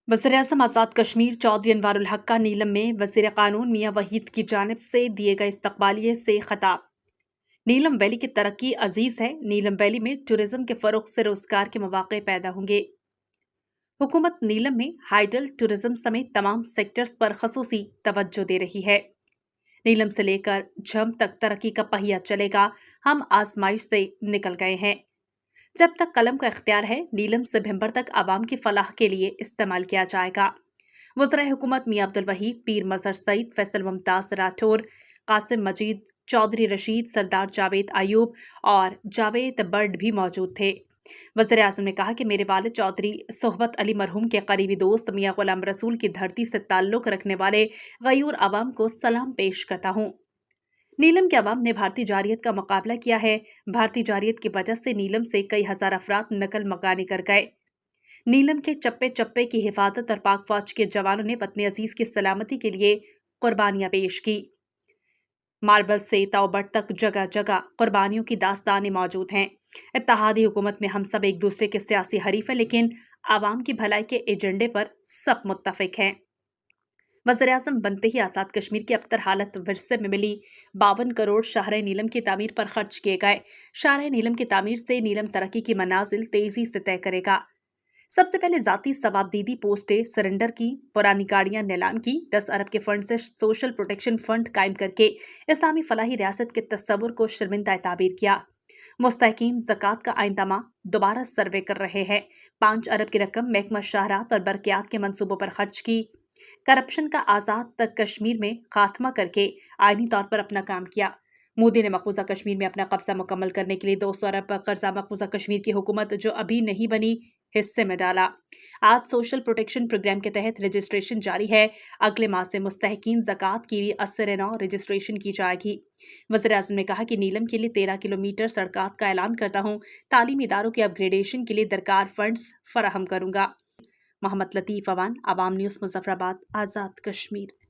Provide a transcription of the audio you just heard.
वज़ीर-ए-आज़म आज़ाद कश्मीर चौधरी अनवारुल हक का नीलम में वज़ीर क़ानून मियां वहीद की जानिब से दिए गए इस्तक़बालिये से ख़िताब। नीलम वैली की तरक्की अजीज़ है। नीलम वैली में टूरिज़्म के फ़रोग़ से रोज़गार के मौक़े पैदा होंगे। हुकूमत नीलम में हाइडल टूरिज़्म समेत तमाम सेक्टर्स पर ख़ुसूसी तवज्जो दे रही है। नीलम से लेकर झम तक तरक्की का पहिया चलेगा। हम आज़माइश से निकल गए हैं। जब तक कलम का इख्तियार है, नीलम से भिंबर तक आवाम की फलाह के लिए इस्तेमाल किया जाएगा। वज़ीर हुकूमत मियां अब्दुल वहीद, पीर मज़हर सईद, फैसल मुमताज़ राठौर, कासिम मजीद, चौधरी रशीद, सरदार जावेद आयूब और जावेद बर्ड भी मौजूद थे। वज़ीर-ए-आज़म ने कहा कि मेरे वालिद चौधरी सोहबत अली मरहूम के करीबी दोस्त मियां ग़ुलाम रसूल की धरती से ताल्लुक़ रखने वाले ग़यूर आवाम को सलाम पेश करता हूँ। नीलम के अवाम ने भारतीय जारियत का मुकाबला किया है। भारतीय जारियत की वजह से नीलम से कई हज़ार अफराद नकल मकानी कर गए। नीलम के चप्पे चप्पे की हिफाजत और पाक फौज के जवानों ने वतन अजीज़ की सलामती के लिए कुर्बानियाँ पेश की। मार्बल से तौबट तक जगह जगह कुर्बानियों की दास्तानें मौजूद हैं। इत्तेहादी हुकूमत में हम सब एक दूसरे के सियासी हरीफ हैं, लेकिन आवाम की भलाई के एजेंडे पर सब मुत्तफिक हैं। वज़ीर-ए-आज़म बनते ही आज़ाद कश्मीर की अबतर हालत विरसे में मिली 52 करोड़ शाहर नीलम की तामीर पर खर्च किए गए। शाहर नीलम की तामीर से नीलम तरक्की की मनाजिल तेज़ी से तय करेगा। सबसे पहले ज़ाती सवाबदीदी पोस्टें सरेंडर की, पुरानी गाड़ियां नीलाम की, 10 अरब के फंड से सोशल प्रोटेक्शन फंड कायम करके इस्लामी फलाही रियासत के तस्वुर को शर्मिंदा ताबीर किया। मुस्तहकीन ज़कात का आइंदा माह दोबारा सर्वे कर रहे हैं। 5 अरब की रकम महकमा शहरात और बरक़ियात के मंसूबों पर खर्च की। करप्शन का आज़ाद तक कश्मीर में खात्मा करके आइनी तौर पर अपना काम किया। मोदी ने मकबूजा कश्मीर में अपना कब्जा मुकम्मल करने के लिए 200 अरब कर्जा मकबूजा कश्मीर की हुकूमत जो अभी नहीं बनी हिस्से में डाला। आज सोशल प्रोटेक्शन प्रोग्राम के तहत रजिस्ट्रेशन जारी है। अगले माह से मुस्तहकीन ज़कात की भी असर नौ रजिस्ट्रेशन की जाएगी। वज़ीर-ए-आज़म ने कहा कि नीलम के लिए 13 किलोमीटर सड़कात का ऐलान करता हूँ। तालीमी इदारों के अपग्रेडेशन के लिए दरकार फंड्स फराहम करूँगा। मोहम्मद लतीफ़ अवान, आवाम न्यूज़, मुज़फ़्फ़राबाद, आज़ाद कश्मीर।